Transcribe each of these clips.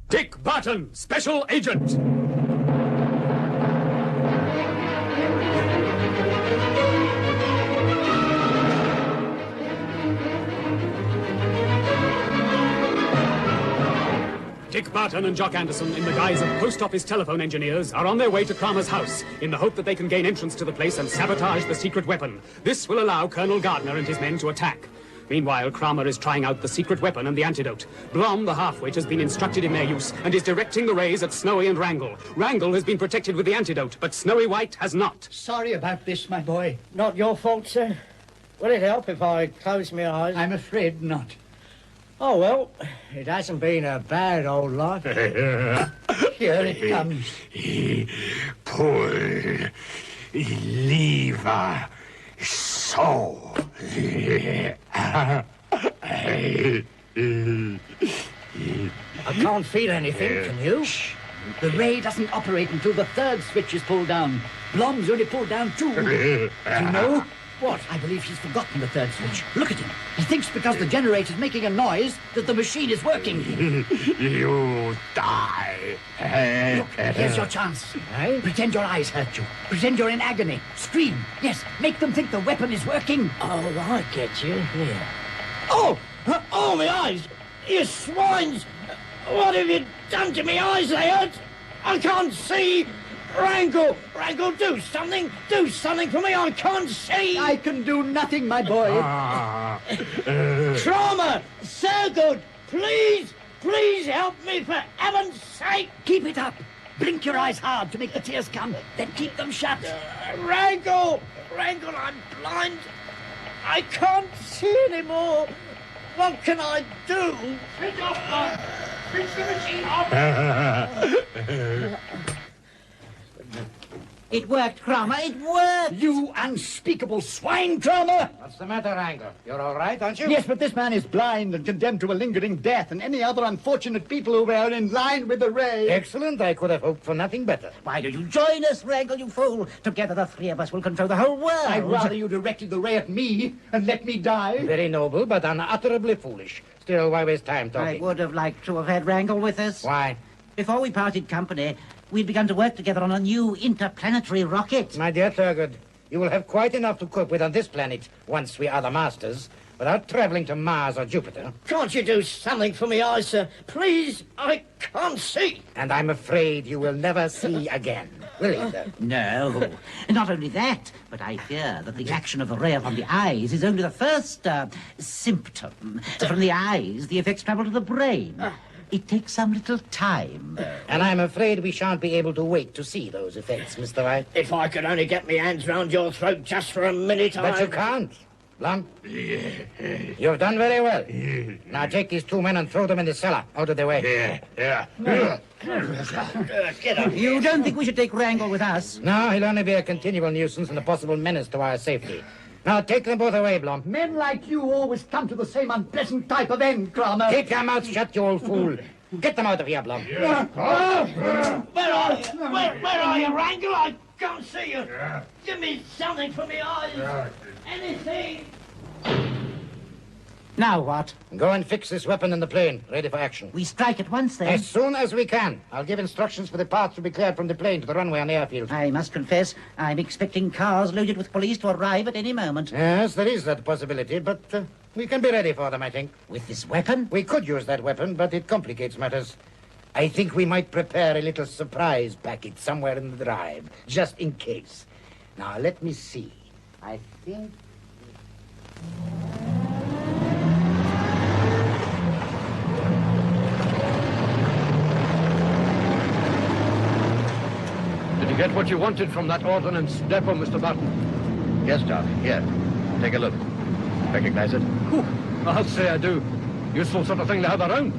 Dick Barton, Special Agent. Dick Barton and Jock Anderson, in the guise of post office telephone engineers, are on their way to Kramer's house in the hope that they can gain entrance to the place and sabotage the secret weapon. This will allow Colonel Gardner and his men to attack. Meanwhile, Kramer is trying out the secret weapon and the antidote. Blom, the half-wit, has been instructed in their use and is directing the rays at Snowy and Wrangle. Wrangle has been protected with the antidote, but Snowy White has not. Sorry about this, my boy. Not your fault, sir. Would it help if I close my eyes? I'm afraid not. Oh, well, it hasn't been a bad old life. Here it comes. Pull, lever, so. I can't feel anything, can you? Shh. The ray doesn't operate until the third switch is pulled down. Blom's only pulled down 2. Do you know? What? I believe he's forgotten the third switch. Look at him. He thinks because the generator's making a noise that the machine is working. You die. Look, here's your chance. Eh? Pretend your eyes hurt you. Pretend you're in agony. Scream. Yes, make them think the weapon is working. Oh, I get you. Here. Oh! Oh, my eyes! You swines! What have you done to my eyes? They hurt! I can't see! Wrangle! Wrangle, do something! Do something for me! I can't see! I can do nothing, my boy. Trauma! So good! Please! Please help me, for heaven's sake! Keep it up. Blink your eyes hard to make the tears come. Then keep them shut. Wrangle! Wrangle, I'm blind! I can't see anymore! What can I do? Switch off, Bob. Switch the machine off. It worked, Kramer. It worked. You unspeakable swine, Kramer. What's the matter, Wrangle? You're all right, aren't you? Yes, but this man is blind and condemned to a lingering death, and any other unfortunate people who are in line with the ray. Excellent. I could have hoped for nothing better. Why don't you join us, Wrangle, you fool? Together the three of us will control the whole world. I'd rather you directed the ray at me and let me die. Very noble, but unutterably foolish. Still, why waste time I talking? would have liked to have had Wrangle with us. Why? Before we parted company, we'd begun to work together on a new interplanetary rocket. My dear Thurgood, you will have quite enough to cope with on this planet once we are the masters, without traveling to Mars or Jupiter. Can't you do something for me eyes, sir? Please, I can't see. And I'm afraid you will never see again, will you, sir? No, not only that, but I fear that the action of the ray upon the eyes is only the first symptom. From the eyes, the effects travel to the brain. It takes some little time. And I'm afraid we shan't be able to wait to see those effects, Mr. White. If I could only get my hands round your throat just for a minute, But you can't. Blum? You've done very well. Now take these 2 men and throw them in the cellar, out of the way. Get up. You don't think we should take Wrangle with us? No, he'll only be a continual nuisance and a possible menace to our safety. Now take them both away, Blum. Men like you always come to the same unpleasant type of end, Kramer. Keep your mouth shut, you old fool. Get them out of here, Blum. Where are you? Where are you, Wrangle? I can't see you. Give me something for me eyes. Anything. Now what? Go and fix this weapon in the plane, ready for action. We strike at once, then? As soon as we can. I'll give instructions for the parts to be cleared from the plane to the runway on the airfield. I must confess, I'm expecting cars loaded with police to arrive at any moment. Yes, there is that possibility, but we can be ready for them, I think. With this weapon? We could use that weapon, but it complicates matters. I think we might prepare a little surprise packet somewhere in the drive, just in case. Now, let me see. I think... Did you get what you wanted from that ordnance depot, Mr. Barton? Yes, Doc. Here. Take a look. Recognize it? Whew, I'll say I do. Useful sort of thing to have around.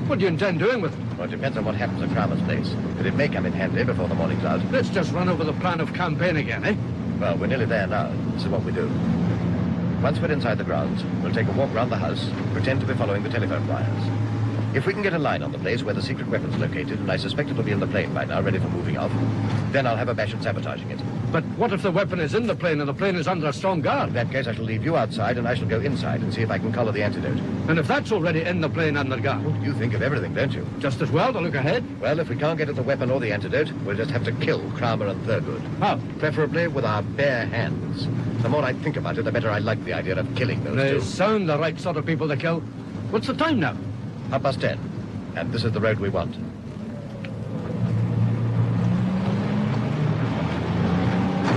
What do you intend doing with it? Well, it depends on what happens at Kramer's place. But it may come in handy before the morning's out. Let's just run over the plan of campaign again, eh? Well, we're nearly there now. This is what we do. Once we're inside the grounds, we'll take a walk round the house, pretend to be following the telephone wires. If we can get a line on the place where the secret weapon's located, and I suspect it'll be in the plane by now, ready for moving off, then I'll have a bash at sabotaging it. But what if the weapon is in the plane and the plane is under a strong guard? In that case, I shall leave you outside and I shall go inside and see if I can collar the antidote. And if that's already in the plane under guard? You think of everything, don't you? Just as well to look ahead. Well, if we can't get at the weapon or the antidote, we'll just have to kill Kramer and Thurgood. How? Preferably with our bare hands. The more I think about it, the better I like the idea of killing those They two. sound the right sort of people to kill. What's the time now? 10:30. And this is the road we want.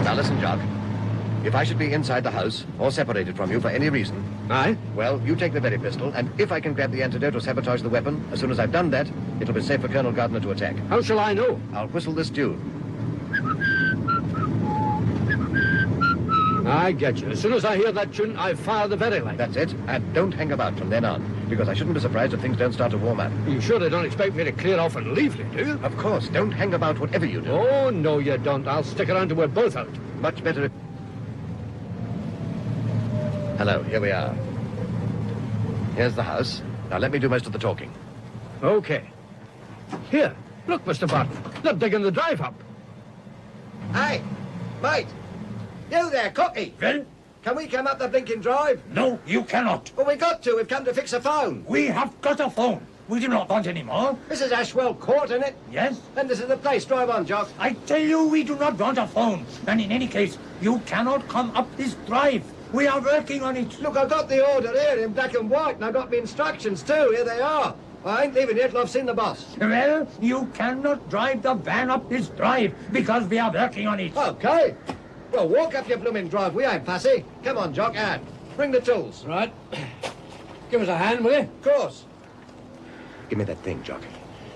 Now listen, Jock. If I should be inside the house, or separated from you for any reason, Aye? well, you take the very pistol, and if I can grab the antidote or sabotage the weapon, as soon as I've done that, it'll be safe for Colonel Gardner to attack. How shall I know? I'll whistle this tune. I get you. As soon as I hear that tune, I fire the very light. That's it, and don't hang about from then on, because I shouldn't be surprised if things don't start to warm up. You sure they don't expect me to clear off and leave you, do you? Of course, don't hang about whatever you do. Oh, no, you don't. I'll stick around till we're both out. Much better if... Hello, here we are. Here's the house. Now let me do most of the talking. Okay. Here, look, Mr. Barton. They're digging the drive up. Hey, mate. You there, Cookie. Well, Can we come up the blinking drive? no, you cannot. Well, we got to. We've come to fix a phone. We have got a phone. We do not want any more. This is Ashwell Court, isn't it? Yes? And this is the place. Drive on, Jock. I tell you, we do not want a phone. And in any case, you cannot come up this drive. We are working on it. Look, I got the order here in black and white, and I got the instructions too. Here they are. I ain't leaving yet till I've seen the boss. Well, you cannot drive the van up this drive because we are working on it. Okay. Well, walk up your blooming drive. We ain't fussy. Come on, Jock, and bring the tools. Right. Give us a hand, will you? Of course. Give me that thing, Jock.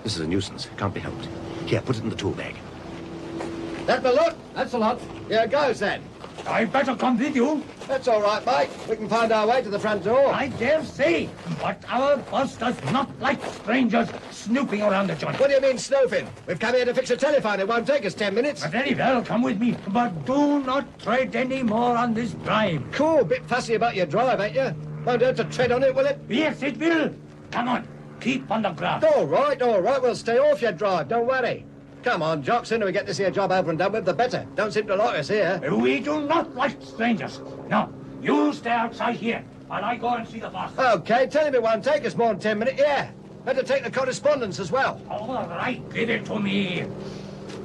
This is a nuisance. Can't be helped. Here, put it in the tool bag. That the lot? That's a lot. Here goes, then. I better come with you. That's all right, mate. We can find our way to the front door. I dare say. But our boss does not like strangers snooping around the joint. What do you mean, snooping? We've come here to fix a telephone. It won't take us 10 minutes. Very well, come with me. But do not tread any more on this drive. Cool. Bit fussy about your drive, ain't you? Won't hurt to tread on it, will it? Yes, it will. Come on. Keep on the ground. All right, all right. We'll stay off your drive. Don't worry. Come on, Jock. Sooner we get this here job over and done with, the better. Don't seem to like us here. We do not like strangers. Now, you stay outside here while I go and see the boss. Okay, tell him it won't take us more than 10 minutes. Yeah. Better take the correspondence as well. All right, give it to me.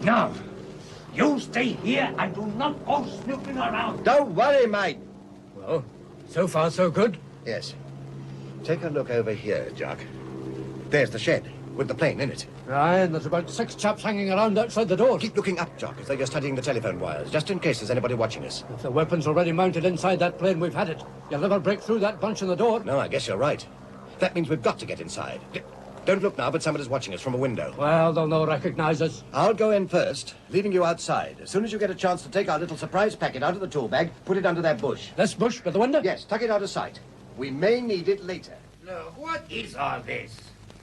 Now, you stay here and do not go snooping around. Don't worry, mate. Well, so far so good. Yes. Take a look over here, Jock. There's the shed, with the plane in it. Aye, and there's about 6 chaps hanging around outside the door. Keep looking up, Jock, as though you're studying the telephone wires, just in case there's anybody watching us. If the weapon's already mounted inside that plane, we've had it. You'll never break through that bunch in the door. No, I guess you're right. That means we've got to get inside. Don't look now, but somebody's watching us from a window. Well, they'll no recognize us. I'll go in first, leaving you outside. As soon as you get a chance to take our little surprise packet out of the tool bag, put it under that bush. This bush by the window? Yes, tuck it out of sight. We may need it later. Look, what is all this?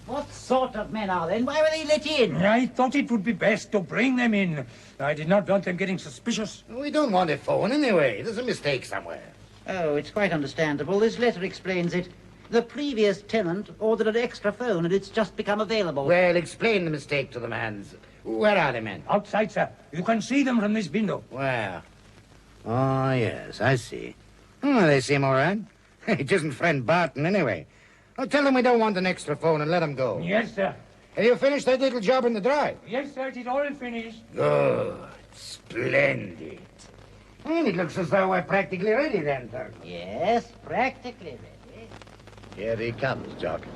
What sort of men are they, and why were they let in? I thought it would be best to bring them in. I did not want them getting suspicious. We don't want a phone anyway. There's a mistake somewhere. Oh, it's quite understandable. This letter explains it. The previous tenant ordered an extra phone, and it's just become available. Well, explain the mistake to the mans. Where are the men? Outside, sir. You can see them from this window. Where? Oh, yes, I see. Oh, they seem all right. It isn't friend Barton, anyway. I'll tell them we don't want an extra phone and let them go. Yes, sir. Have you finished that little job in the drive? Yes, sir, it is all finished. Good. Splendid. Well, it looks as though we're practically ready then, sir. Yes, practically ready. Here he comes, Jock.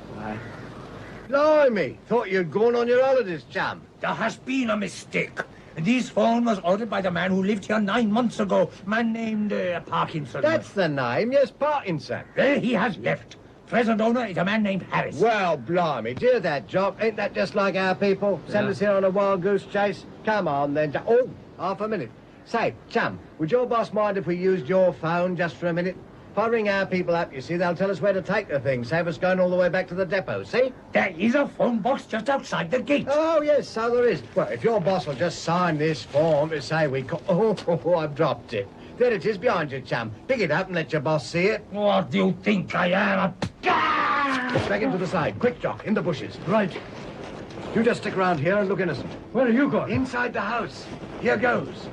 Blimey. Thought you'd gone on your holidays, chum. There has been a mistake. This phone was ordered by the man who lived here 9 months ago. Man named Parkinson. That's the name. Yes, Barton. Well, he has left. Present owner is a man named Harris. Well, blimey, do you that, Jock? Ain't that just like our people? Send us here on a wild goose chase? Come on, then. Oh, half a minute. Say, chum, would your boss mind if we used your phone just for a minute? If I ring our people up, you see, they'll tell us where to take the thing, save us going all the way back to the depot, see? There is a phone box just outside the gate. Oh, yes, so there is. Well, if your boss will just sign this form to say we... Oh, I've dropped it. There it is behind you, chum. Pick it up and let your boss see it. What do you think I am? Back into the side. Quick, Jock, in the bushes. Right. You just stick around here and look innocent. Where are you going? Inside the house. Here goes.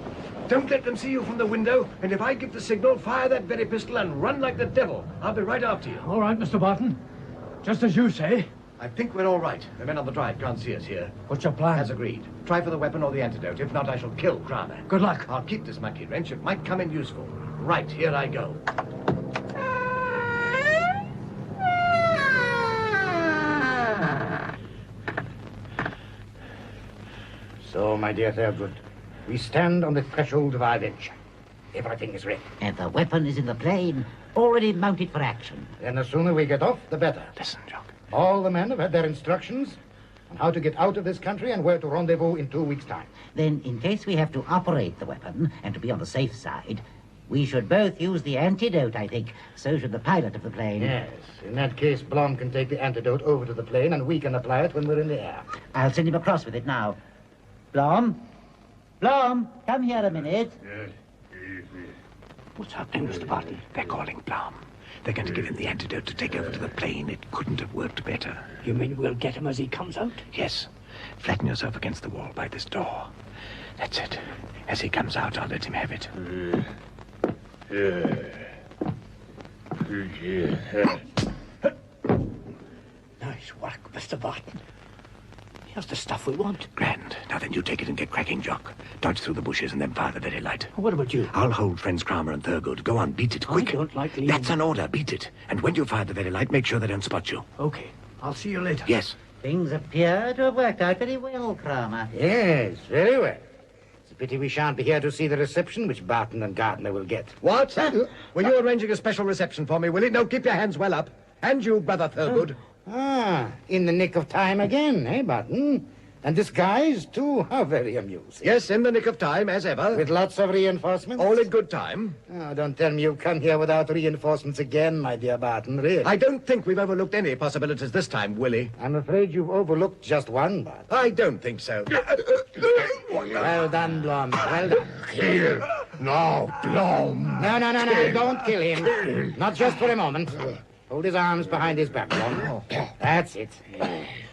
Don't let them see you from the window, and if I give the signal, fire that very pistol and run like the devil. I'll be right after you. All right, Mr. Barton. Just as you say. I think we're all right. The men on the drive can't see us here. What's your plan? As agreed. Try for the weapon or the antidote. If not, I shall kill Kramer. Good luck. I'll keep this monkey wrench. It might come in useful. Right, here I go. So, my dear Thurgood, we stand on the threshold of our adventure. Everything is ready. And the weapon is in the plane, already mounted for action. Then the sooner we get off, the better. Listen, Jock. All the men have had their instructions on how to get out of this country and where to rendezvous in 2 weeks' time. Then, in case we have to operate the weapon, and to be on the safe side, we should both use the antidote, I think. So should the pilot of the plane. Yes. In that case, Blom can take the antidote over to the plane and we can apply it when we're in the air. I'll send him across with it now. Blom? Blom, come here a minute. What's happening, Mr. Barton? They're calling Blom. They're going to give him the antidote to take over to the plane. It couldn't have worked better. You mean we'll get him as he comes out? Yes. Flatten yourself against the wall by this door. That's it. As he comes out, I'll let him have it. Nice work, Mr. Barton. Here's the stuff we want. Grand. Now then, you take it and get cracking, Jock. Dodge through the bushes and then fire the very light. What about you? I'll hold friends Kramer and Thurgood. Go on, beat it, quick. I don't like leaving. That's an order, beat it. And when you fire the very light, make sure they don't spot you. Okay. I'll see you later. Yes. Things appear to have worked out very well, Kramer. Yes, very well. It's a pity we shan't be here to see the reception which Barton and Gardner will get. What? Were you arranging a special reception for me, Willie? No, keep your hands well up. And you, Brother Thurgood. In the nick of time again, eh, Barton? And disguised, too? How very amusing. Yes, in the nick of time, as ever. With lots of reinforcements? All in good time. Oh, don't tell me you've come here without reinforcements again, my dear Barton, really. I don't think we've overlooked any possibilities this time, Willie. I'm afraid you've overlooked just one, Barton. I don't think so. Well done, Blom. Well done. Kill. No, Blom. No. Don't kill him. Not just for a moment. Hold his arms behind his back, Blom. That's it.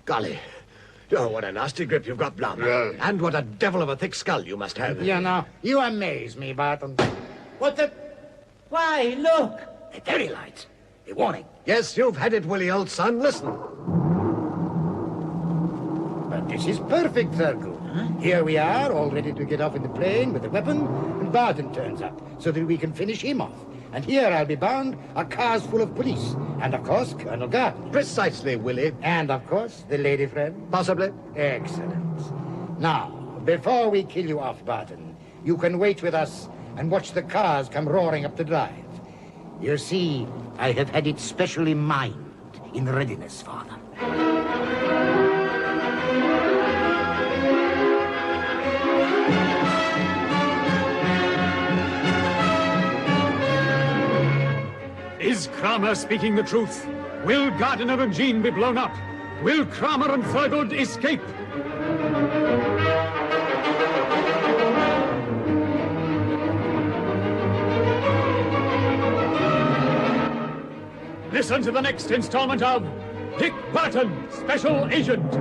Golly. Oh, what a nasty grip you've got, Blom. And what a devil of a thick skull you must have. You know, you amaze me, Barton. What the... Why, look! The fairy lights. A warning. Yes, you've had it, Willie, old son. Listen. But this is perfect, Thurgood. Here we are, all ready to get off in the plane with the weapon, and Barton turns up, so that we can finish him off. And here, I'll be bound, are cars full of police. And, of course, Colonel Gardner. Precisely, Willie. And, of course, the lady friend. Possibly. Excellent. Now, before we kill you off, Barton, you can wait with us and watch the cars come roaring up the drive. You see, I have had it specially mined in readiness for them. Is Kramer speaking the truth? Will Gardiner and Jean be blown up? Will Kramer and Thurgood escape? Listen to the next installment of Dick Barton, Special Agent.